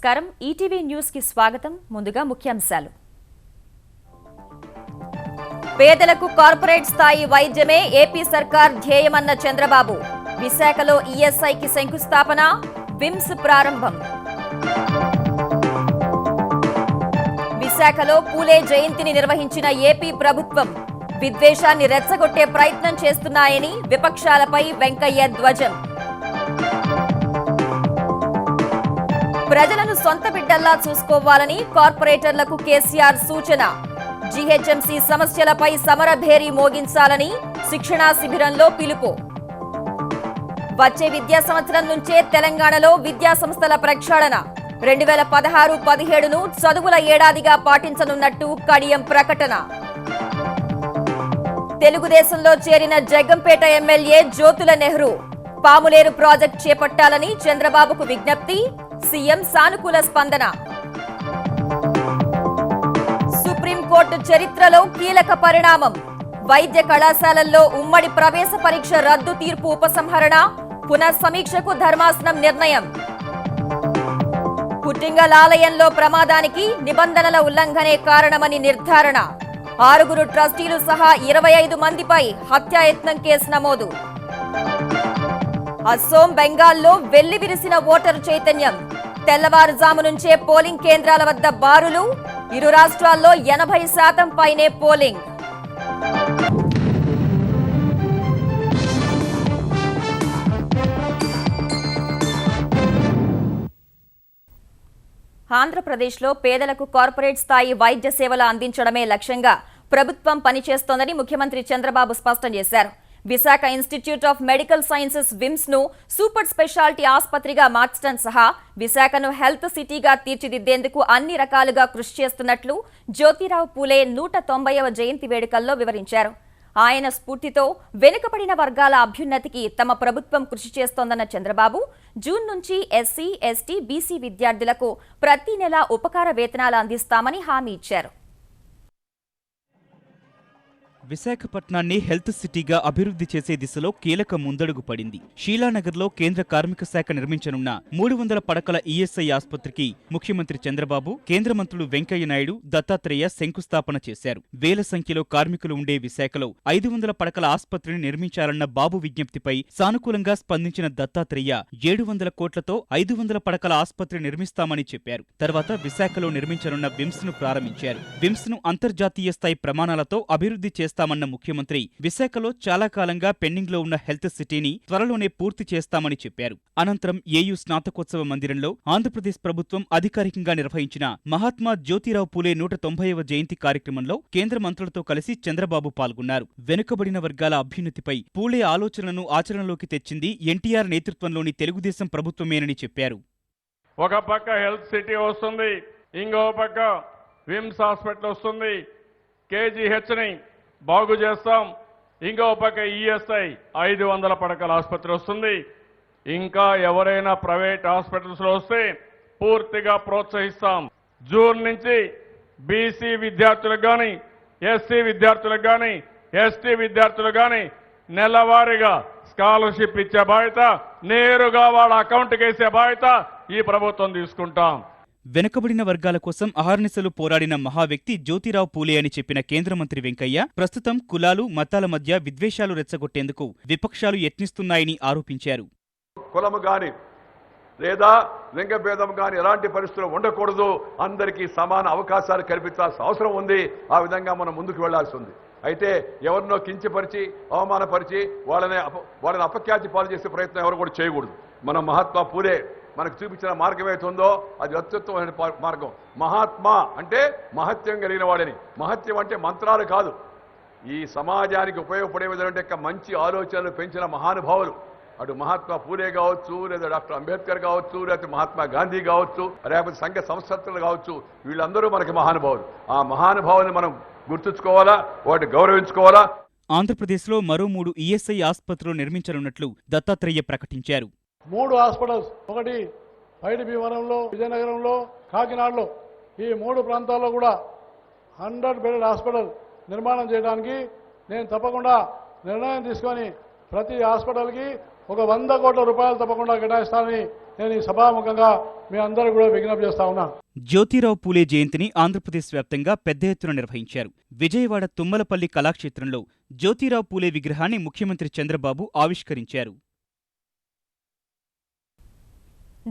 నమస్కారం ETV news కి స్వాగతం ముందుగా ముఖ్యాంశాలు పేదలకు కార్పొరేట్ స్థాయి వైద్యమే ఏపీ సర్కార్ ధ్యేయమన్న చంద్రబాబు విశాఖలో ఈఎస్ఐ కి శంకుస్థాపన విమ్స్ ప్రారంభం విశాఖలో పూలే జయంతిని నిర్వహించిన ఏపీ ప్రభుత్వం విద్వేషాన్ని రెచ్చగొట్టే ప్రయత్నం చేస్తున్నాయని విపక్షాలపై వెంకయ్య ధ్వజం ప్రజలను సొంత బిడ్డల్లా చూసుకోవాలని కార్పొరేటర్లకు కేసీఆర్ సూచన జీహెచ్ఎంసీ సమస్యలపై సమరభేరీ మోగించాలని శిక్షణా శిబిరంలో పిలుపు వచ్చే విద్యా సంవత్సరం నుంచే తెలంగాణలో విద్యా సంస్థల ప్రక్షాళన 2016-17ను చదువుల ఏడాదిగా పాటించనున్నట్టు కడియం ప్రకటన తెలుగుదేశంలో చేరిన జగ్గంపేట ఎమ్మెల్యే జ్యోతుల నెహ్రూ పాములేరు ప్రాజెక్టు చేపట్టాలని చంద్రబాబుకు విజ్ఞప్తి సీఎం సానుకూల స్పందన సుప్రీంకోర్టు చరిత్రలో కీలక పరిణామం వైద్య కళాశాలల్లో ఉమ్మడి ప్రవేశ పరీక్ష రద్దు తీర్పు ఉపసంహరణ పునఃసమీక్షకు ధర్మాసనం నిర్ణయం పుట్టింగల్ ఆలయంలో ప్రమాదానికి నిబంధనల ఉల్లంఘనే కారణమని నిర్ధారణ 6 ట్రస్టీలు సహా 25 మందిపై హత్యాయత్నం కేసు నమోదు అస్సోం బెంగాల్లో వెల్లివిరిసిన ఓటరు చైతన్యం తెల్లవారుజాము నుంచే పోలింగ్ కేంద్రాల వద్ద బారులు ఇరు రాష్ట్రాల్లో 80% పైనే పోలింగ్ ఆంధ్రప్రదేశ్లో పేదలకు కార్పొరేట్ స్థాయి వైద్య సేవలు అందించడమే లక్ష్యంగా ప్రభుత్వం పనిచేస్తోందని ముఖ్యమంత్రి చంద్రబాబు స్పష్టం చేశారు Visakha institute of medical sciences VIMS ను సూపర్ స్పెషాలిటీ ఆసుపత్రిగా మార్చడం సహా విశాఖను హెల్త్ సిటీగా తీర్చిదిద్దేందుకు అన్ని రకాలుగా కృషి చేస్తున్నట్లు జ్యోతిరావు పూలే 190వ జయంతి వేడుకల్లో వివరించారు ఆయన స్ఫూర్తితో వెనుకబడిన వర్గాల అభ్యున్నతికి తమ ప్రభుత్వం కృషి చేస్తోందన్న చంద్రబాబు జూన్ నుంచి ఎస్సీ ఎస్టీ బీసీ విద్యార్థులకు ప్రతి నెల ఉపకార వేతనాలు అందిస్తామని హామీ ఇచ్చారు విశాఖపట్నాన్ని హెల్త్ సిటీగా అభివృద్ధి చేసే దిశలో కీలక ముందడుగు పడింది షీలానగర్లో కేంద్ర కార్మిక శాఖ నిర్మించనున్న 300 పడకల ఈఎస్ఐ ఆసుపత్రికి ముఖ్యమంత్రి చంద్రబాబు కేంద్ర మంత్రులు వెంకయ్య నాయుడు దత్తాత్రేయ శంకుస్థాపన చేశారు వేల సంఖ్యలో కార్మికులు ఉండే విశాఖలో 500 పడకల ఆసుపత్రిని నిర్మించాలన్న బాబు విజ్ఞప్తిపై సానుకూలంగా స్పందించిన దత్తాత్రేయ 700 కోట్లతో 500 పడకల ఆసుపత్రి నిర్మిస్తామని చెప్పారు తర్వాత విశాఖలో నిర్మించనున్న విమ్స్ ను ప్రారంభించారు విమ్స్ ను అంతర్జాతీయ స్థాయి ప్రమాణాలతో అభివృద్ధి చేస్తామన్న ముఖ్యమంత్రి విశాఖలో చాలా కాలంగా పెండింగ్ లో ఉన్న హెల్త్ సిటీని త్వరలోనే పూర్తి చేస్తామని చెప్పారు అనంతరం ఏయూ స్నాతకోత్సవ మందిరంలో ఆంధ్రప్రదేశ్ ప్రభుత్వం అధికారికంగా నిర్వహించిన మహాత్మా జ్యోతిరావు పూలే 190వ జయంతి కార్యక్రమంలో కేంద్ర మంత్రులతో కలిసి చంద్రబాబు పాల్గొన్నారు వెనుకబడిన వర్గాల అభ్యున్నతిపై పూలే ఆలోచనలను ఆచరణలోకి తెచ్చింది ఎన్టీఆర్ నేతృత్వంలోని తెలుగుదేశం ప్రభుత్వమేనని చెప్పారు ఒక పక్క హెల్త్ సిటీ వస్తుంది ఇంకో పక్క విమ్స్ హాస్పిటల్ వస్తుంది కేజీహెచ్ని బాగు చేస్తాం ఇంకో పక్క ఈఎస్ఐ 500 పడకల ఆసుపత్రి వస్తుంది ఇంకా ఎవరైనా ప్రైవేట్ హాస్పిటల్స్ లో వస్తే పూర్తిగా ప్రోత్సహిస్తాం జూన్ నుంచి బీసీ విద్యార్థులకు కానీ ఎస్సీ విద్యార్థులకు కానీ ఎస్టీ విద్యార్థులకు కానీ నెలవారీగా స్కాలర్షిప్ ఇచ్చే బాధ్యత నేరుగా వాళ్ళ అకౌంట్కి వేసే బాధ్యత ఈ ప్రభుత్వం తీసుకుంటాం వెనుకబడిన వర్గాల కోసం అహర్నిశలు పోరాడిన మహావ్యక్తి జ్యోతిరావు పూలే అని చెప్పిన కేంద్ర మంత్రి వెంకయ్య ప్రస్తుతం కులాలు మతాల మధ్య విద్వేషాలు రెచ్చగొట్టేందుకు విపక్షాలు యత్నిస్తున్నాయని ఆరోపించారు కులము గాని లేదా లింగభేదం గాని ఎలాంటి పరిస్థితులు ఉండకూడదు అందరికీ సమాన అవకాశాలు కల్పించాల్సిన అవసరం ఉంది ఆ విధంగా మనం ముందుకు వెళ్లాల్సి ఉంది అయితే ఎవరినో కించపరిచి అవమానపరిచి వాళ్ళని అపఖ్యాతి పాలు చేసే ప్రయత్నం ఎవరు కూడా చేయకూడదు మన మహాత్మా పూలే మనకు చూపించిన మార్గం ఏతుందో అది అత్యుత్తమైన మార్గం మహాత్మా అంటే మహత్యం కలిగిన వాడని మహత్యం అంటే మంత్రాలు కాదు ఈ సమాజానికి ఉపయోగపడే విధంగా మంచి ఆలోచనలు పెంచిన మహానుభావులు అటు మహాత్మా పూలే కావచ్చు లేదా డాక్టర్ అంబేద్కర్ కావచ్చు లేకపోతే మహాత్మా గాంధీ కావచ్చు లేకపోతే సంఘ సంస్కర్తలు కావచ్చు వీళ్ళందరూ మనకి మహానుభావులు ఆ మహానుభావుల్ని మనం గుర్తుంచుకోవాలా వాటిని గౌరవించుకోవాలా ఆంధ్రప్రదేశ్లో మరో 3 ఈఎస్ఐ ఆసుపత్రులు నిర్మించనున్నట్లు దత్తాత్రేయ ప్రకటించారు 3 హాస్పిటల్స్ ఒకటి పైడి భీమవరంలో విజయనగరంలో కాకినాడలో ఈ 3 ప్రాంతాల్లో కూడా 100 బెడెడ్ హాస్పిటల్ నిర్మాణం చేయడానికి నేను తప్పకుండా నిర్ణయం తీసుకొని ప్రతి హాస్పిటల్కి ఒక 100 కోట్ల రూపాయలు తప్పకుండా కేటాయిస్తానని నేను ఈ సభాముఖంగా మీ అందరూ కూడా విజ్ఞప్తి చేస్తా ఉన్నాను. జ్యోతిరావు పూలే జయంతిని ఆంధ్రప్రదేశ్ వ్యాప్తంగా పెద్ద ఎత్తున నిర్వహించారు. విజయవాడ తుమ్మలపల్లి కళాక్షేత్రంలో జ్యోతిరావు పూలే విగ్రహాన్ని ముఖ్యమంత్రి చంద్రబాబు ఆవిష్కరించారు.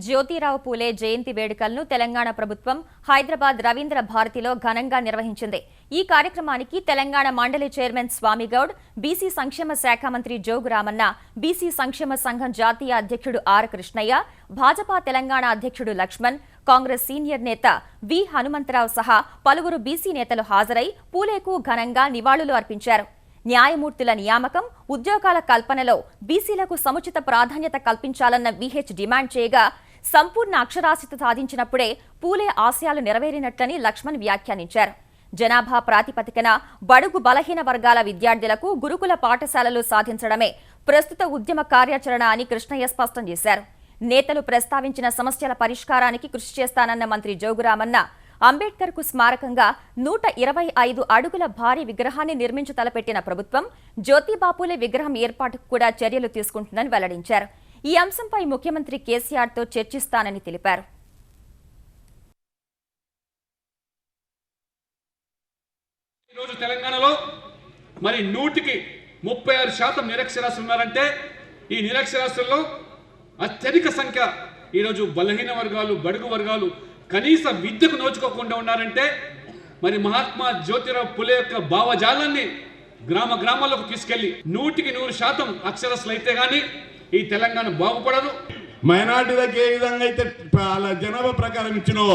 జ్యోతిరావు పూలే జయంతి వేడుకలను తెలంగాణ ప్రభుత్వం హైదరాబాద్ రవీంద్ర భారతిలో ఘనంగా నిర్వహించింది. ఈ కార్యక్రమానికి తెలంగాణ మండలి చైర్మన్ స్వామిగౌడ్, బీసీ సంక్షేమ శాఖ మంత్రి జోగు రామన్న, బీసీ సంక్షేమ సంఘం జాతీయ అధ్యక్షుడు ఆర్ కృష్ణయ్య, భాజపా తెలంగాణ అధ్యక్షుడు లక్ష్మణ్, కాంగ్రెస్ సీనియర్ నేత వి హనుమంతరావు సహా పలువురు బీసీ నేతలు హాజరై పూలేకు ఘనంగా నివాళులు అర్పించారు. న్యాయమూర్తుల నియామకం, ఉద్యోగాల కల్పనలో బీసీలకు సముచిత ప్రాధాన్యత కల్పించాలన్న వీహెచ్ డిమాండ్ చేయగా సంపూర్ణ అక్షరాస్యత సాధించినప్పుడే పూలే ఆశయాలు నెరవేరినట్లని లక్ష్మణ్ వ్యాఖ్యానించారు. జనాభా ప్రాతిపదికన బడుగు బలహీన వర్గాల విద్యార్థులకు గురుకుల పాఠశాలలు సాధించడమే ప్రస్తుత ఉద్యమ కార్యాచరణ అని కృష్ణయ్య స్పష్టం చేశారు. నేతలు ప్రస్తావించిన సమస్యల పరిష్కారానికి కృషి చేస్తానన్న మంత్రి జోగురామన్న అంబేద్కర్ కు స్మారకంగా 125 అడుగుల భారీ విగ్రహాన్ని నిర్మించ తలపెట్టిన ప్రభుత్వం జ్యోతిబాపూలే విగ్రహం ఏర్పాటుకు కూడా చర్యలు తీసుకుంటుందని వెల్లడించారు. ఈ అంశంపై ముఖ్యమంత్రి కేసీఆర్ తో చర్చిస్తానని తెలిపారు. ఈరోజు తెలంగాణలో మరి 36% నిరక్షరాస్యులు ఉన్నారంటే ఈ నిరక్షరాస్యుల్లో అత్యధిక సంఖ్య ఈరోజు బలహీన వర్గాలు, బడుగు వర్గాలు కనీస విద్యకు నోచుకోకుండా ఉన్నారంటే మరి మహాత్మా జ్యోతిరావు పూలే యొక్క భావజాలాన్ని గ్రామ గ్రామాలకు తీసుకెళ్లి 100% అక్షరస్సులు అయితే గానీ ఈ తెలంగాణ బాగుపడదు. మైనార్టీలకు ఏ విధంగా అయితే వాళ్ళ జనాభా ప్రకారం ఇచ్చినో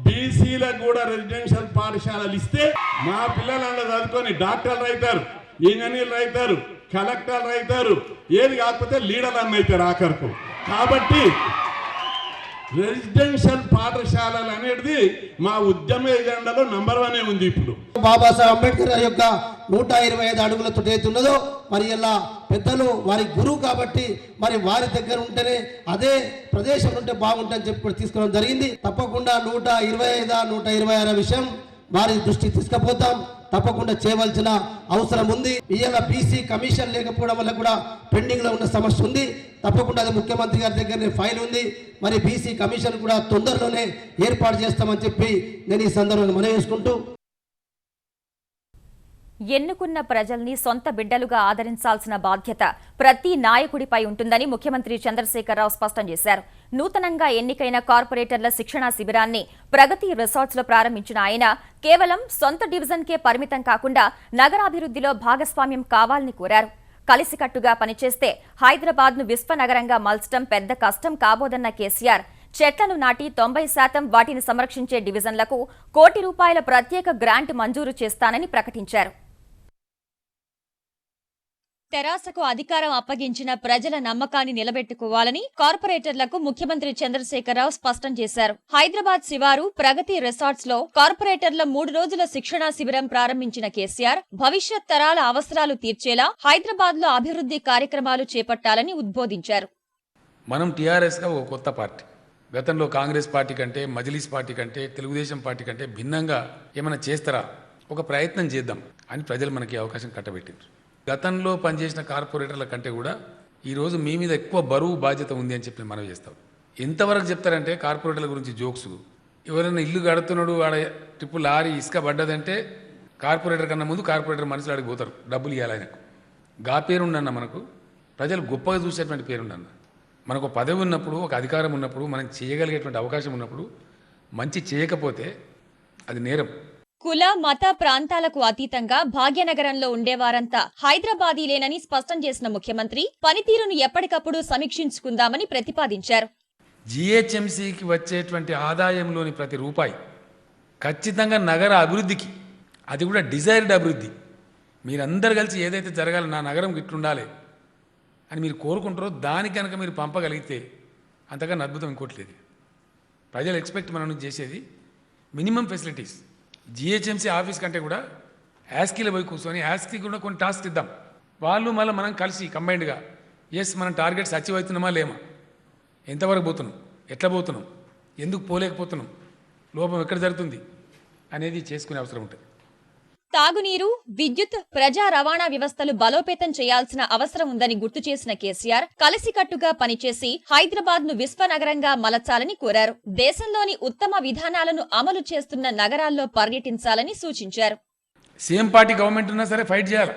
బీసీలకు కూడా రెసిడెన్షియల్ పాఠశాలలు ఇస్తే మా పిల్లలందరూ చదువుకొని డాక్టర్లు అవుతారు, ఇంజనీర్లు అవుతారు, కలెక్టర్లు అవుతారు, ఏది కాకపోతే లీడర్లు అన్న అవుతారు ఆఖరుకు. కాబట్టి రెసిడెన్షియల్ పాఠశాలలు అనేది మా ఉద్యమ ఎజెండాలో నంబర్ 1 ఉంది. ఇప్పుడు బాబాసాహెబ్ అంబేద్కర్ గారి యొక్క 125 అడుగులతో ఏతున్నదో మరి ఇలా పెద్దలు వారి గురువు కాబట్టి మరి వారి దగ్గర ఉంటేనే అదే ప్రదేశం ఉంటే బాగుంటుందని చెప్పి తీసుకోవడం జరిగింది. తప్పకుండా 125, 126 విషయం వారి దృష్టికి తీసుకుపోతాం. తప్పకుండా చేయవలసిన అవసరం ఉంది. ఇవాళ బీసీ కమిషన్ లేకపోవడం వల్ల కూడా పెండింగ్ లో ఉన్న సమస్య ఉంది. తప్పకుండా అది ముఖ్యమంత్రి గారి దగ్గర ఫైల్ ఉంది. మరి బీసీ కమిషన్ కూడా తొందరలోనే ఏర్పాటు చేస్తామని చెప్పి నేను ఈ సందర్భంగా మనవి చేసుకుంటూ, ఎన్నుకున్న ప్రజల్ని సొంత బిడ్డలుగా ఆదరించాల్సిన బాధ్యత ప్రతి నాయకుడిపై ఉంటుందని ముఖ్యమంత్రి చంద్రశేఖరరావు స్పష్టం చేశారు. నూతనంగా ఎన్నికైన కార్పొరేటర్ల శిక్షణా శిబిరాన్ని ప్రగతి రిసార్ట్స్ లో ప్రారంభించిన ఆయన కేవలం సొంత డివిజన్కే పరిమితం కాకుండా నగరాభివృద్ధిలో భాగస్వామ్యం కావాలని కోరారు. కలిసికట్టుగా పనిచేస్తే హైదరాబాద్ ను విశ్వనగరంగా మలచడం పెద్ద కష్టం కాబోదన్న కేసీఆర్ చెట్లను నాటి 90% వాటిని సంరక్షించే డివిజన్లకు ₹1 కోటి ప్రత్యేక గ్రాంట్ మంజూరు చేస్తానని ప్రకటించారు. తెరాసకు అధికారం అప్పగించిన ప్రజల నమ్మకాన్ని నిలబెట్టుకోవాలని కార్పొరేటర్లకు ముఖ్యమంత్రి చంద్రశేఖరరావు స్పష్టం చేశారు. హైదరాబాద్ శివారు ప్రగతి రిసార్ట్స్ లో కార్పొరేటర్ల 3 రోజుల శిక్షణా శిబిరం ప్రారంభించిన కేసీఆర్ భవిష్యత్ తరాల అవసరాలు తీర్చేలా హైదరాబాద్ లో అభివృద్ధి కార్యక్రమాలు చేపట్టాలని ఉద్బోధించారు. మనం టీఆర్ఎస్ గా ఒక కొత్త పార్టీ, గతంలో కాంగ్రెస్ పార్టీ కంటే, మజ్లిస్ పార్టీ కంటే, తెలుగుదేశం పార్టీ కంటే భిన్నంగా ఏమైనా చేస్తారా, ఒక ప్రయత్నం చేద్దాం అని ప్రజలు మనకి అవకాశం కట్టబెట్టారు. గతంలో పనిచేసిన కార్పొరేటర్ల కంటే కూడా ఈరోజు మీ మీద ఎక్కువ బరువు బాధ్యత ఉంది అని చెప్పి మనవి చేస్తాం. ఎంతవరకు చెప్తారంటే కార్పొరేటర్ల గురించి జోక్స్, ఎవరైనా ఇల్లు కడుతున్నాడు ఆడ ట్రిప్పు లారీ ఇసుక పడ్డదంటే కార్పొరేటర్ కన్నా ముందు కార్పొరేటర్ మనుషులు ఆడికి పోతారు, డబ్బులు ఇవ్వాలి ఆయనకు. గా పేరుండన్న మనకు ప్రజలు గొప్పగా చూసేటువంటి పేరుండన్న. మనకు పదవి ఉన్నప్పుడు, ఒక అధికారం ఉన్నప్పుడు, మనం చేయగలిగేటువంటి అవకాశం ఉన్నప్పుడు మంచి చేయకపోతే అది నేరం. కుల మత ప్రాంతాలకు అతీతంగా భాగ్యనగరంలో ఉండేవారంతా హైదరాబాదీలేనని స్పష్టం చేసిన ముఖ్యమంత్రి పనితీరును ఎప్పటికప్పుడు సమీక్షించుకుందామని ప్రతిపాదించారు. జీహెచ్ఎంసీకి వచ్చేటువంటి ఆదాయంలోని ప్రతి రూపాయి ఖచ్చితంగా నగర అభివృద్ధికి, అది కూడా డిజైర్డ్ అభివృద్ధి, మీరందరూ కలిసి ఏదైతే జరగాలి, నా నగరం ఇట్లుండాలి అని మీరు కోరుకుంటారో దాని కనుక మీరు పంపగలిగితే అంతకన్నా అద్భుతం ఇంకోటి లేదు. ప్రజలు ఎక్స్పెక్ట్ మనం నుంచి చేసేది మినిమం ఫెసిలిటీస్. జీహెచ్ఎంసీ ఆఫీస్ కంటే కూడా యాస్కీలో పోయి కూర్చొని యాస్కీ కూడా కొన్ని టాస్క్ ఇద్దాం, వాళ్ళు మళ్ళీ మనం కలిసి కంబైన్డ్గా మనం టార్గెట్స్ అచీవ్ అవుతున్నామా లేమా, ఎంతవరకు పోతున్నాం, ఎట్లా పోతున్నాం, ఎందుకు పోలేకపోతున్నాం, లోపం ఎక్కడ జరుగుతుంది అనేది చేసుకునే అవసరం ఉంటుంది. తాగునీరు, విద్యుత్, ప్రజా రవాణా వ్యవస్థలు బలోపేతం చేయాల్సిన అవసరం ఉందని గుర్తు చేసిన కేసీఆర్ కలిసికట్టుగా పనిచేసి హైదరాబాద్ ను విశ్వనగరంగా మలచాలని కోరారు. దేశంలోని ఉత్తమ విధానాలను అమలు చేస్తున్న నగరాల్లో పర్యటించాలని సూచించారు. సేమ్ పార్టీ గవర్నమెంట్ ఉన్నా సరే ఫైట్ చేయాలి.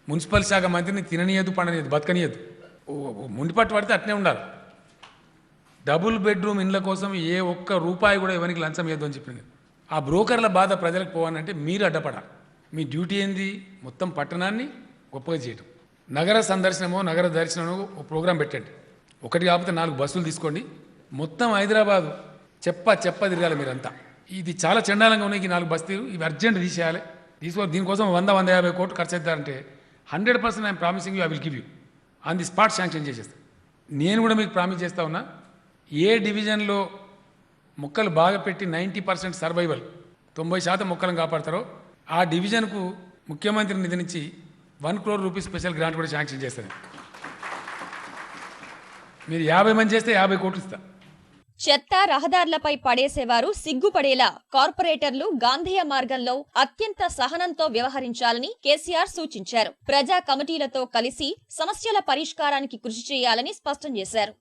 మున్సిపల్ శాఖ మంత్రిని తిననీయదు, పండనీయదు, బతకనీయదు. ముండిపట్టు పడితే అట్నే ఉండాలి. డబుల్ బెడ్రూమ్ ఇండ్ల కోసం ఏ ఒక్క రూపాయి కూడా ఎవరికి లంచం ఇవ్వద్దు అని చెప్పింది. ఆ బ్రోకర్ల బాధ ప్రజలకు పోవాలంటే మీరు అడ్డపడాలి. మీ డ్యూటీ ఏంది? మొత్తం పట్టణాన్ని గొప్పగా చేయడం. నగర సందర్శనమో నగర దర్శనమో ఒక ప్రోగ్రాం పెట్టండి. ఒకటి కాకపోతే 4 బస్సులు తీసుకోండి. మొత్తం హైదరాబాదు చెప్ప తిరగాలి మీరంతా. ఇది చాలా చండాలంగా ఉన్నాయి. ఈ 4 బస్తీలు ఇవి అర్జెంట్ తీసేయాలి. దీనికోసం 100-150 కోట్లు ఖర్చు అవుతారంటే 100% I'm promising you, I will give you on the spot sanction చేసేస్తాను. నేను కూడా మీకు ప్రామిస్ చేస్తా ఉన్నా, ఏ డివిజన్లో మొక్కలు బాగా పెట్టి 90% సర్వైవల్ 90% మొక్కలను కాపాడతారో ఆ డివిజన్కు ముఖ్యమంత్రి నిధి నుంచి 1 crore రూపీస్ స్పెషల్ గ్రాంట్ కూడా శాంక్షన్ చేస్తాను. మీరు 50 మంది చేస్తే 50 కోట్లు ఇస్తా. చెత్త రహదారులపై పడేసేవారు సిగ్గుపడేలా కార్పొరేటర్లు గాంధేయ మార్గంలో అత్యంత సహనంతో వ్యవహరించాలని కేసీఆర్ సూచించారు. ప్రజా కమిటీలతో కలిసి సమస్యల పరిష్కారానికి కృషి చేయాలని స్పష్టం చేశారు.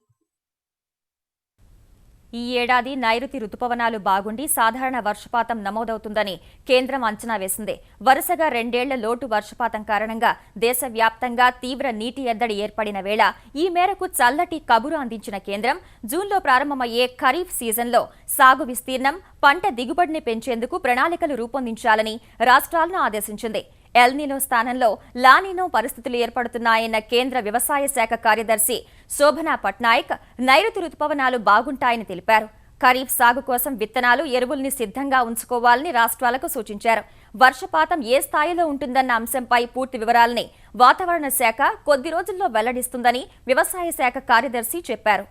ఈ ఏడాది నైరుతి రుతుపవనాలు బాగుండి సాధారణ వర్షపాతం నమోదవుతుందని కేంద్రం అంచనా వేసింది. వరుసగా 2 ఏళ్ల లోటు వర్షపాతం కారణంగా దేశవ్యాప్తంగా తీవ్ర నీటి ఎద్దడి ఏర్పడిన వేళ ఈ మేరకు చల్లటి కబురు అందించిన కేంద్రం జూన్లో ప్రారంభమయ్యే ఖరీఫ్ సీజన్లో సాగు విస్తీర్ణం, పంట దిగుబడిని పెంచేందుకు ప్రణాళికలు రూపొందించాలని రాష్ట్రాలను ఆదేశించింది. ఎల్నినో స్థానంలో లానినో పరిస్థితులు ఏర్పడుతున్నాయన్న కేంద్ర వ్యవసాయ శాఖ కార్యదర్శి శోభనా పట్నాయక్ నైరుతి రుతుపవనాలు బాగుంటాయని తెలిపారు. ఖరీఫ్ సాగు కోసం విత్తనాలు, ఎరువుల్ని సిద్ధంగా ఉంచుకోవాలని రాష్ట్రాలకు సూచించారు. వర్షపాతం ఏ స్థాయిలో ఉంటుందన్న అంశంపై పూర్తి వివరాలని వాతావరణ శాఖ కొద్ది రోజుల్లో వెల్లడిస్తుందని వ్యవసాయ శాఖ కార్యదర్శి చెప్పారు.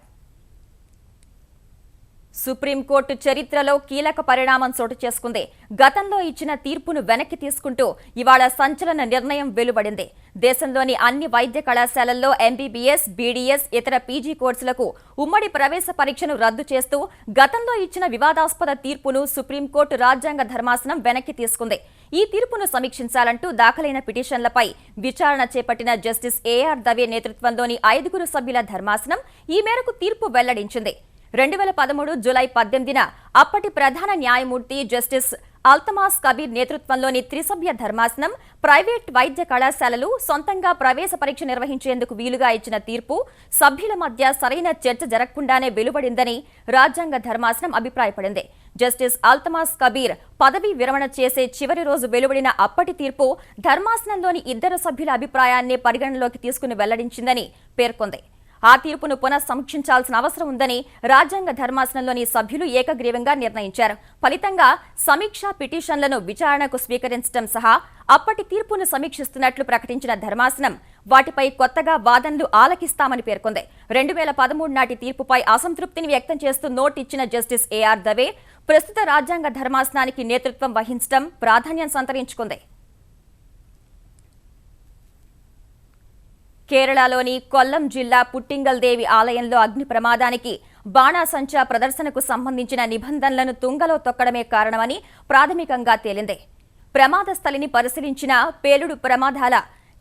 సుప్రీంకోర్టు చరిత్రలో కీలక పరిణామం చోటు చేసుకుంది. గతంలో ఇచ్చిన తీర్పును వెనక్కి తీసుకుంటూ ఇవాళ సంచలన నిర్ణయం వెలువడింది. దేశంలోని అన్ని వైద్య కళాశాలల్లో ఎంబీబీఎస్, బీడీఎస్, ఇతర పీజీ కోర్సులకు ఉమ్మడి ప్రవేశ పరీక్షను రద్దు చేస్తూ గతంలో ఇచ్చిన వివాదాస్పద తీర్పును సుప్రీంకోర్టు రాజ్యాంగ ధర్మాసనం వెనక్కి తీసుకుంది. ఈ తీర్పును సమీక్షించాలంటూ దాఖలైన పిటిషన్లపై విచారణ చేపట్టిన జస్టిస్ ఏఆర్ దవే నేతృత్వంలోని 5 సభ్యుల ధర్మాసనం ఈ మేరకు తీర్పు వెల్లడించింది. 2013 జూలై 18న అప్పటి ప్రధాన న్యాయమూర్తి జస్టిస్ అల్తమాస్ కబీర్ నేతృత్వంలోని త్రిసభ్య ధర్మాసనం ప్రైవేట్ వైద్య కళాశాలలు సొంతంగా ప్రవేశ పరీక్ష నిర్వహించేందుకు వీలుగా ఇచ్చిన తీర్పు సభ్యుల మధ్య సరైన చర్చ జరగకుండానే వెలువడిందని రాజ్యాంగ ధర్మాసనం అభిప్రాయపడింది. జస్టిస్ అల్తమాస్ కబీర్ పదవీ విరమణ చేసే చివరి రోజు వెలువడిన అప్పటి తీర్పు ధర్మాసనంలోని 2 సభ్యుల అభిప్రాయాన్ని పరిగణనలోకి తీసుకుని వెల్లడించిందని పేర్కొంది. ఆ తీర్పును పునఃసమీక్షించాల్సిన అవసరం ఉందని రాజ్యాంగ ధర్మాసనంలోని సభ్యులు ఏకగ్రీవంగా నిర్ణయించారు. ఫలితంగా సమీక్ష పిటిషన్లను విచారణకు స్వీకరించడం సహా అప్పటి తీర్పును సమీక్షిస్తున్నట్లు ప్రకటించిన ధర్మాసనం వాటిపై కొత్తగా వాదనలు ఆలకిస్తామని పేర్కొంది. 2013 నాటి తీర్పుపై అసంతృప్తిని వ్యక్తం చేస్తూ నోట్ ఇచ్చిన జస్టిస్ ఏఆర్ దవే ప్రస్తుత రాజ్యాంగ ధర్మాసనానికి నేతృత్వం వహించడం ప్రాధాన్యం సంతరించుకుంది. కేరళలోని కొల్లం జిల్లా పుట్టింగల్ దేవి ఆలయంలో అగ్ని ప్రమాదానికి బాణాసంచా ప్రదర్శనకు సంబంధించిన నిబంధనలను తుంగలో తొక్కడమే కారణమని ప్రాథమికంగా తేలింది. ప్రమాద స్థలిని పరిశీలించిన పేలుడు ప్రమాదాల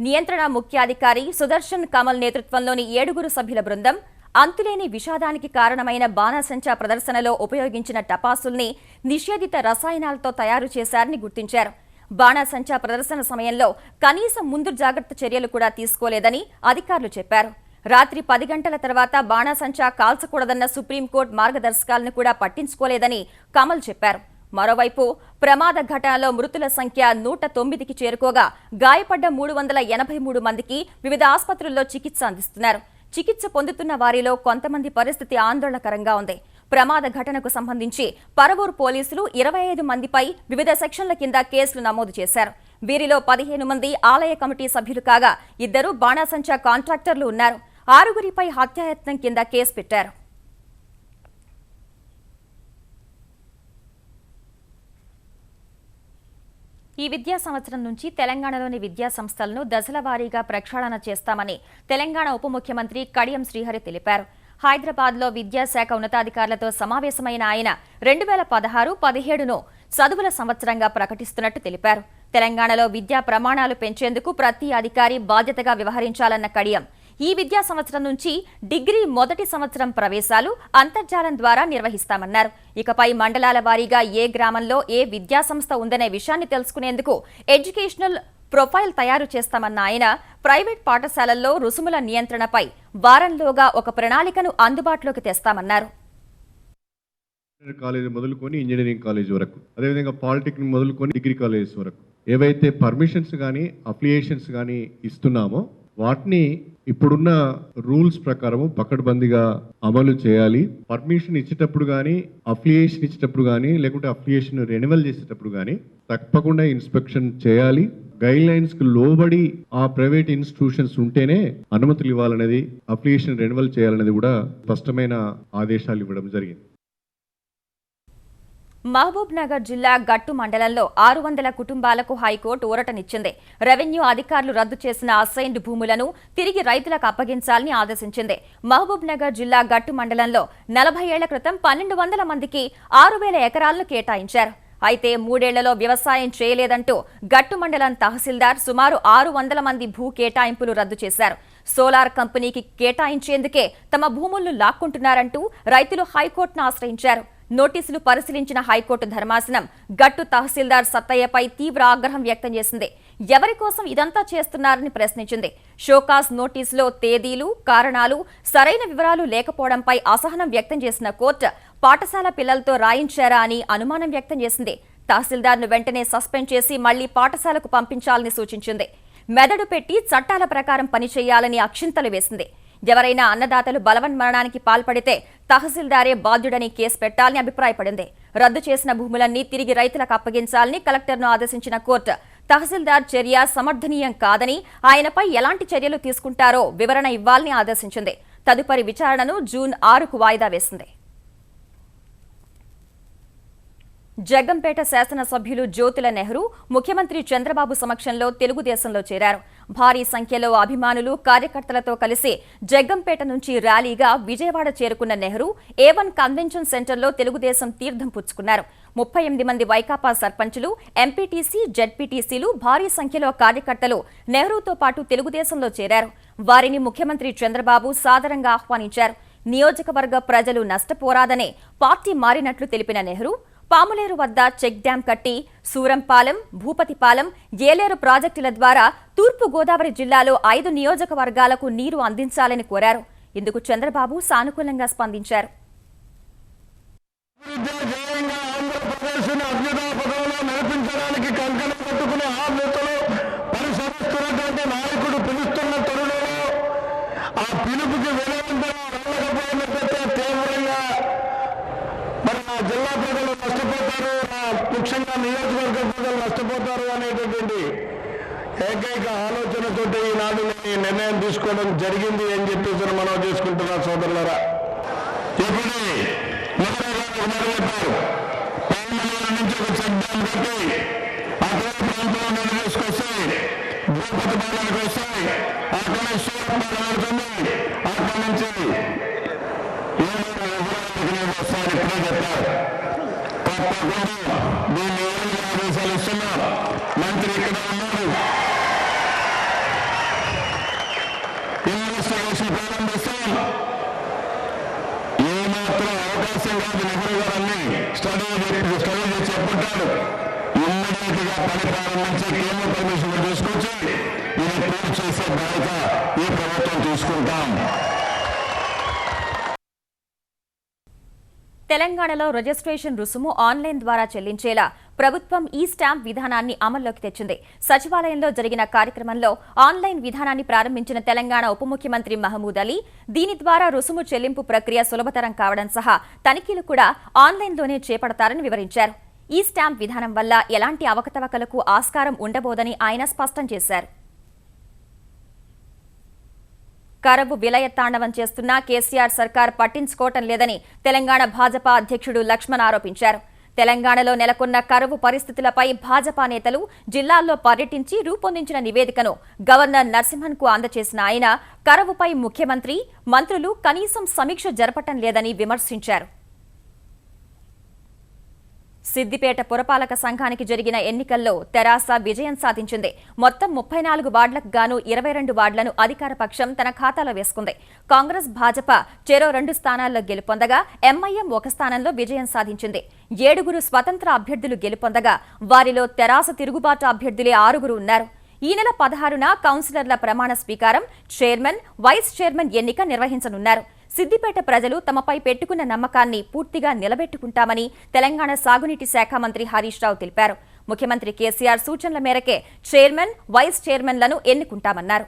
నియంత్రణ ముఖ్యాధికారి సుదర్శన్ కమల్ నేతృత్వంలోని 7 సభ్యుల బృందం అంతులేని విషాదానికి కారణమైన బాణాసంచా ప్రదర్శనలో ఉపయోగించిన టపాసుల్ని నిషేధిత రసాయనాలతో తయారు చేశారని గుర్తించారు. బాణాసంచా ప్రదర్శన సమయంలో కనీసం ముందు జాగ్రత్త చర్యలు కూడా తీసుకోలేదని అధికారులు చెప్పారు. రాత్రి 10 గంటల తర్వాత బాణాసంచా కాల్చకూడదన్న సుప్రీంకోర్టు మార్గదర్శకాలను కూడా పట్టించుకోలేదని కమల్ చెప్పారు. మరోవైపు ప్రమాద ఘటనలో మృతుల సంఖ్య 109కి చేరుకోగా గాయపడ్డ 383 మందికి వివిధ ఆసుపత్రుల్లో చికిత్స అందిస్తున్నారు. చికిత్స పొందుతున్న వారిలో కొంతమంది పరిస్థితి ఆందోళనకరంగా ఉంది. ప్రమాద ఘటనకు సంబంధించి పరవూరు పోలీసులు 25 మందిపై వివిధ సెక్షన్ల కింద కేసులు నమోదు చేశారు. వీరిలో 15 మంది ఆలయ కమిటీ సభ్యులు కాగా 2 బాణాసంచా కాంట్రాక్టర్లు ఉన్నారు. 6గురిపై హత్యాయత్నం కింద కేసు పెట్టారు. ఈ విద్యా సంవత్సరం నుంచి తెలంగాణలోని విద్యా సంస్థలను దశల వారీగా ప్రక్షాళన చేస్తామని తెలంగాణ ఉప ముఖ్యమంత్రి కడియం శ్రీహరి తెలిపారు. హైదరాబాద్లో విద్యాశాఖ ఉన్నతాధికారులతో సమావేశమైన ఆయన 2016-17ను చదువుల సంవత్సరంగా ప్రకటిస్తున్నట్టు తెలిపారు. తెలంగాణలో విద్యా ప్రమాణాలు పెంచేందుకు ప్రతి అధికారి బాధ్యతగా వ్యవహరించాలన్న కడియం. ఈ విద్యా సంవత్సరం నుంచి డిగ్రీ మొదటి సంవత్సరం ప్రవేశాలు అంతర్జాలం ద్వారా నిర్వహిస్తామన్నారు. ఇకపై మండలాల వారీగా ఏ గ్రామంలో ఏ విద్యా సంస్థ ఉందనే విషయాన్ని తెలుసుకునేందుకు ఎడ్యుకేషనల్ ప్రొఫైల్ తయారు చేస్తామన్న ఆయన ప్రైవేట్ పాఠశాలల్లో రుసుముల నియంత్రణపై వారంలోగా ఒక ప్రణాళికను అందుబాటులోకి తెస్తామన్నారు. కాలేజ్ మొదలుకొని ఇంజనీరింగ్ కాలేజ్ వరకు, అదేవిధంగా పాలిటెక్నిక్ మొదలుకొని డిగ్రీ కాలేజెస్ వరకు ఏవైతే పర్మిషన్స్ కానీ అప్లికేషన్స్ కానీ ఇస్తున్నామో వాటిని ఇప్పుడున్న రూల్స్ ప్రకారము పకడ్బందీగా అమలు చేయాలి. పర్మిషన్ ఇచ్చేటప్పుడు కానీ అప్లికేషన్ ఇచ్చేటప్పుడు కానీ లేకుంటే అప్లికేషన్ రెన్యువల్ చేసేటప్పుడు కానీ తప్పకుండా ఇన్స్పెక్షన్ చేయాలి. గైడ్ లైన్స్ కు లోబడి ఆ ప్రైవేట్ ఇన్స్టిట్యూషన్స్ ఉంటేనే అనుమతులు ఇవ్వాలనేది, అప్లికేషన్ రెన్యువల్ చేయాలనేది కూడా స్పష్టమైన ఆదేశాలు ఇవ్వడం జరిగింది. మహబూబ్ నగర్ జిల్లా గట్టు మండలంలో 600 కుటుంబాలకు హైకోర్టు ఊరటనిచ్చింది. రెవెన్యూ అధికారులు రద్దు చేసిన అసైన్డ్ భూములను తిరిగి రైతులకు అప్పగించాలని ఆదేశించింది. మహబూబ్ నగర్ జిల్లా గట్టు మండలంలో 40 ఏళ్ల క్రితం 1200 మందికి 6000 ఎకరాలను కేటాయించారు. అయితే 3 ఏళ్లలో వ్యవసాయం చేయలేదంటూ గట్టు మండలం తహసీల్దార్ సుమారు 600 మంది భూ కేటాయింపులు రద్దు చేశారు. సోలార్ కంపెనీకి కేటాయించేందుకే తమ భూములను లాక్కుంటున్నారంటూ రైతులు హైకోర్టును ఆశ్రయించారు. నోటీసులు పరిశీలించిన హైకోర్టు ధర్మాసనం గట్టు తహసీల్దార్ సత్తయ్యపై తీవ్ర ఆగ్రహం వ్యక్తం చేసింది. ఎవరి కోసం ఇదంతా చేస్తున్నారని ప్రశ్నించింది. షోకాస్ నోటీసులో తేదీలు, కారణాలు, సరైన వివరాలు లేకపోవడంపై అసహనం వ్యక్తం చేసిన కోర్టు పాఠశాల పిల్లలతో రాయించారా అని అనుమానం వ్యక్తం చేసింది. తహసీల్దార్ను వెంటనే సస్పెండ్ చేసి మళ్లీ పాఠశాలకు పంపించాలని సూచించింది. మెదడు పెట్టి చట్టాల ప్రకారం పనిచేయాలని అక్షింతలు వేసింది. ఎవరైనా అన్నదాతలు బలవన్మరణానికి పాల్పడితే తహసీల్దారే బాధ్యుడని కేసు పెట్టాలని అభిప్రాయపడింది. రద్దు చేసిన భూములన్నీ తిరిగి రైతులకు అప్పగించాలని కలెక్టర్ను ఆదేశించిన కోర్టు తహసీల్దార్ చర్య సమర్థనీయం కాదని, ఆయనపై ఎలాంటి చర్యలు తీసుకుంటారో వివరణ ఇవ్వాలని ఆదేశించింది. తదుపరి విచారణను జూన్ 6కు వాయిదా వేసింది. జగ్గంపేట శాసనసభ్యులు జ్యోతుల నెహ్రూ ముఖ్యమంత్రి చంద్రబాబు సమక్షంలో తెలుగుదేశంలో చేరారు. భారీ సంఖ్యలో అభిమానులు, కార్యకర్తలతో కలిసి జగ్గంపేట నుంచి ర్యాలీగా విజయవాడ చేరుకున్న నెహ్రూ A1 కన్వెన్షన్ సెంటర్లో తెలుగుదేశం తీర్థం పుచ్చుకున్నారు. 38 మంది వైకాపా సర్పంచులు, ఎంపీటీసీ, జెడ్పీటీసీలు, భారీ సంఖ్యలో కార్యకర్తలు నెహ్రూతో పాటు తెలుగుదేశంలో చేరారు. వారిని ముఖ్యమంత్రి చంద్రబాబు సాదరంగా ఆహ్వానించారు. నియోజకవర్గ ప్రజలు నష్టపోరాదనే పార్టీ మారినట్లు తెలిపిన నెహ్రూ పాములేరు వద్ద చెక్ డ్యాం కట్టి సూరంపాలెం, భూపతిపాలెం, ఏలేరు ప్రాజెక్టుల ద్వారా తూర్పు గోదావరి జిల్లాలో 5 నియోజకవర్గాలకు నీరు అందించాలని కోరారు. ఇందుకు చంద్రబాబు సానుకూలంగా స్పందించారు. జిల్లా ప్రజలు నష్టపోతారు, ముఖ్యంగా నియోజకవర్గ ప్రజలు నష్టపోతారు అనేటటువంటి ఏకైక ఆలోచనతోటి ఈనాడు ఈ నిర్ణయం తీసుకోవడం జరిగింది అని చెప్పేసి మనం చేసుకుంటున్నాం సోదరులరా. ఇప్పుడు చెప్పారు పాలమూరు నుంచి ఒక చెక్ డ్యాం కట్టి అక్కడ ప్రాంతంలో నీళ్ళు తీసుకొస్తాయి, భూపతిపాలనకు వస్తాయి, అక్కడ సూర్యపాలన పడుతుంది, అక్కడి నుంచి వస్తాయని ఇప్పుడే చెప్పారు. తప్పకుండా దీన్ని ఆదేశాలు ఇస్తున్నాం. మంత్రి ఇక్కడ ఉన్నారు, ఇన్వెస్టిగేషన్ ప్రారంభిస్తాం. ఏమాత్రం అవకాశం కాదు. నెహ్రూ గారు అన్ని స్టడీ చేసి చెప్పుంటాడు. ఇమ్మీడియట్ గా పని ప్రారంభించి కేంద్ర పర్మిషన్ తీసుకొచ్చి ఇది పూర్తి చేసే బాధ్యత ఈ ప్రభుత్వం తీసుకుంటాం. తెలంగాణలో రిజిస్ట్రేషన్ రుసుము ఆన్లైన్ ద్వారా చెల్లించేలా ప్రభుత్వం ఈ స్టాంప్ విధానాన్ని అమల్లోకి తెచ్చింది. సచివాలయంలో జరిగిన కార్యక్రమంలో ఆన్లైన్ విధానాన్ని ప్రారంభించిన తెలంగాణ ఉప ముఖ్యమంత్రి మహమూద్ అలీ దీని ద్వారా రుసుము చెల్లింపు ప్రక్రియ సులభతరం కావడం సహా తనిఖీలు కూడా ఆన్లైన్లోనే చేపడతారని వివరించారు. ఈ స్టాంప్ విధానం వల్ల ఎలాంటి అవకతవకలకు ఆస్కారం ఉండబోదని ఆయన స్పష్టం చేశారు. కరవు విలయతాండవం చేస్తున్నా కేసీఆర్ సర్కార్ పట్టించుకోవటం లేదని తెలంగాణ భాజపా అధ్యక్షుడు లక్ష్మణ్ ఆరోపించారు. తెలంగాణలో నెలకొన్న కరువు పరిస్థితులపై భాజపా నేతలు జిల్లాల్లో పర్యటించి రూపొందించిన నివేదికను గవర్నర్ నరసింహన్కు అందజేసిన ఆయన కరువుపై ముఖ్యమంత్రి, మంత్రులు కనీసం సమీక్ష జరపటం లేదని విమర్శించారు. సిద్దిపేట పురపాలక సంఘానికి జరిగిన ఎన్నికల్లో తెరాస విజయం సాధించింది. మొత్తం 34 వార్డులకు గాను 22 వార్డులను అధికార పక్షం తన ఖాతాలో వేసుకుంది. కాంగ్రెస్, భాజపా చెరో 2 స్థానాల్లో గెలుపొందగా ఎంఐఎం 1 స్థానంలో విజయం సాధించింది. 7 స్వతంత్ర అభ్యర్థులు గెలుపొందగా వారిలో తెరాస తిరుగుబాటు అభ్యర్థులే 6 ఉన్నారు. ఈ నెల 16న కౌన్సిలర్ల ప్రమాణ స్వీకారం, చైర్మన్, వైస్ చైర్మన్ ఎన్నిక నిర్వహించనున్నారు. సిద్దిపేట ప్రజలు తమపై పెట్టుకున్న నమ్మకాన్ని పూర్తిగా నిలబెట్టుకుంటామని తెలంగాణ సాగునీటి శాఖ మంత్రి హరీష్ రావు తెలిపారు. ముఖ్యమంత్రి కేసీఆర్ సూచనల మేరకే చైర్మన్, వైస్ చైర్మన్లను ఎన్నుకుంటామన్నారు.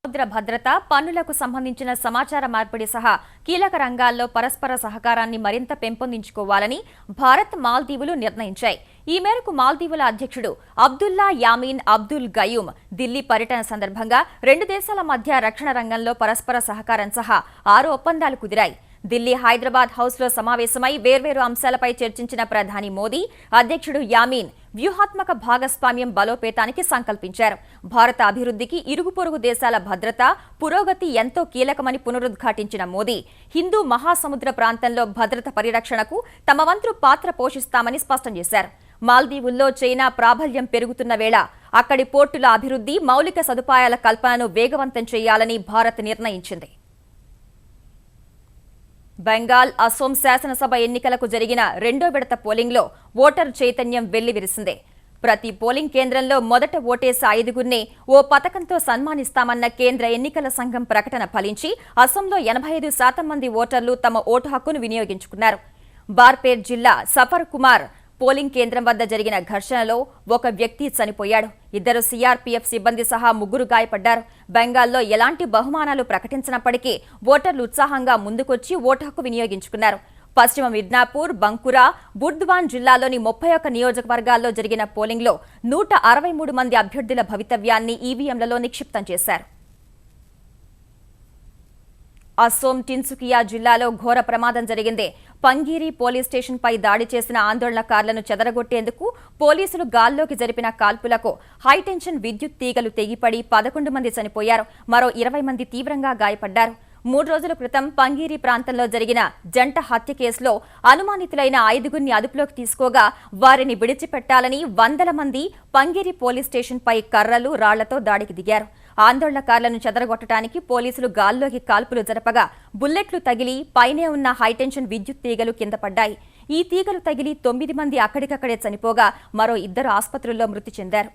సముద్ర భద్రత, పన్నులకు సంబంధించిన సమాచార మార్పిడి సహా కీలక రంగాల్లో పరస్పర సహకారాన్ని మరింత పెంపొందించుకోవాలని భారత్, మాల్దీవులు నిర్ణయించాయి. ఈ మేరకు మాల్దీవుల అధ్యక్షుడు అబ్దుల్లా యామీన్ అబ్దుల్ గయూమ్ ఢిల్లీ పర్యటన సందర్భంగా 2 దేశాల మధ్య రక్షణ రంగంలో పరస్పర సహకారం సహా 6 ఒప్పందాలు కుదిరాయి. ఢిల్లీ, హైదరాబాద్ హౌస్లో సమావేశమై వేర్వేరు అంశాలపై చర్చించిన ప్రధాని మోదీ, అధ్యక్షుడు యామీన్ వ్యూహాత్మక భాగస్వామ్యం బలోపేతానికి సంకల్పించారు. భారత అభివృద్ధికి ఇరుగు పొరుగు దేశాల భద్రత, పురోగతి ఎంతో కీలకమని పునరుద్ఘాటించిన మోదీ, హిందూ మహాసముద్ర ప్రాంతంలో భద్రత పరిరక్షణకు తమ వంతు పాత్ర పోషిస్తామని స్పష్టం చేశారు. మాల్దీవుల్లో చైనా ప్రాబల్యం పెరుగుతున్న వేళ అక్కడి పోర్టుల అభివృద్ధి, మౌలిక సదుపాయాల కల్పనను వేగవంతం చేయాలని భారత్ నిర్ణయించింది. బెంగాల్, అసోం శాసనసభ ఎన్నికలకు జరిగిన 2వ విడత పోలింగ్లో ఓటరు చైతన్యం వెల్లివిరిసింది. ప్రతి పోలింగ్ కేంద్రంలో మొదట ఓటేసే 5గురినే ఓ పథకంతో సన్మానిస్తామన్న కేంద్ర ఎన్నికల సంఘం ప్రకటన ఫలించి అసోంలో 85% మంది ఓటర్లు తమ ఓటు హక్కును వినియోగించుకున్నారు. బార్పేట్ జిల్లా సఫర్ కుమార్ పోలింగ్ కేంద్రం వద్ద జరిగిన ఘర్షణలో ఒక వ్యక్తి చనిపోయాడు. 2 సీఆర్పీఎఫ్ సిబ్బంది సహా 3 గాయపడ్డారు. బెంగాల్లో ఎలాంటి బహుమానాలు ప్రకటించినప్పటికీ ఓటర్లు ఉత్సాహంగా ముందుకొచ్చి ఓటు హక్కు వినియోగించుకున్నారు. పశ్చిమ మిడ్నాపూర్, బంకురా, బుర్ద్వాన్ జిల్లాలోని 31 నియోజకవర్గాల్లో జరిగిన పోలింగ్లో 163 మంది అభ్యర్థుల భవితవ్యాన్ని ఈవీఎంలలో నిక్షిప్తం చేశారు. అసోం టిన్సుకియా జిల్లాలో ఘోర ప్రమాదం జరిగింది. పంగీరి పోలీస్ స్టేషన్పై దాడి చేసిన ఆందోళనకారులను చెదరగొట్టేందుకు పోలీసులు గాల్లోకి జరిపిన కాల్పులకు హైటెన్షన్ విద్యుత్ తీగలు తెగిపడి 11 మంది చనిపోయారు. మరో 20 మంది తీవ్రంగా గాయపడ్డారు. 3 రోజుల క్రితం పంగీరి ప్రాంతంలో జరిగిన జంట హత్య కేసులో అనుమానితులైన 5గురిని అదుపులోకి తీసుకోగా వారిని విడిచిపెట్టాలని వందల మంది పంగీరి పోలీస్ స్టేషన్పై కర్రలు, రాళ్లతో దాడికి దిగారు. ఆందోళనకారులను చెదరగొట్టడానికి పోలీసులు గాల్లోకి కాల్పులు జరపగా బుల్లెట్లు తగిలి పైనే ఉన్న హైటెన్షన్ విద్యుత్ తీగలు కింద పడ్డాయి. ఈ తీగలు తగిలి 9 మంది అక్కడికక్కడే చనిపోగా మరో 2 ఆసుపత్రుల్లో మృతి చెందారు.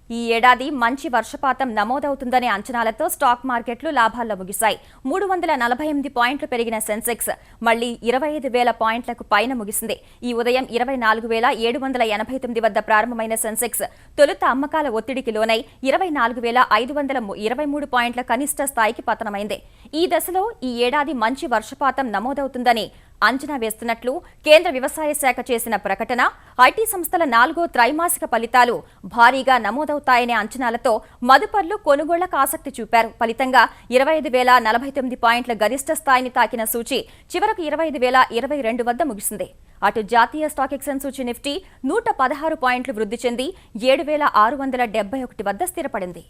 ఈ ఏడాది మంచి వర్షపాతం నమోదవుతుందనే అంచనాలతో స్టాక్ మార్కెట్లు లాభాల్లో ముగిశాయి. 348 పాయింట్లు పెరిగిన సెన్సెక్స్ మళ్లీ 25,000 పాయింట్లకు పైన ముగిసింది. ఈ ఉదయం 24,789 వద్ద ప్రారంభమైన సెన్సెక్స్ తొలుత అమ్మకాల ఒత్తిడికి లోనై 24,523 పాయింట్ల కనిష్ట స్థాయికి పతనమైంది. ఈ దశలో ఈ ఏడాది మంచి వర్షపాతం నమోదవుతుందని అంచనా వేస్తున్నట్లు కేంద్ర వ్యవసాయ శాఖ చేసిన ప్రకటన, ఐటీ సంస్థల 4వ త్రైమాసిక ఫలితాలు భారీగా నమోదవుతాయనే అంచనాలతో మదుపర్లు కొనుగోళ్లకు ఆసక్తి చూపారు. ఫలితంగా 25,049 పాయింట్ల గరిష్ట స్థాయిని తాకిన సూచీ చివరకు 25,022 వద్ద ముగిసింది. అటు జాతీయ స్టాక్ ఎక్స్చేంజ్ సూచీ నిఫ్టీ 116 పాయింట్లు వృద్ధి చెంది 7,671 వద్ద స్థిరపడింది.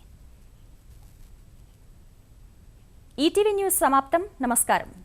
ఈటీవీ న్యూస్ సమాప్తం. నమస్కారం.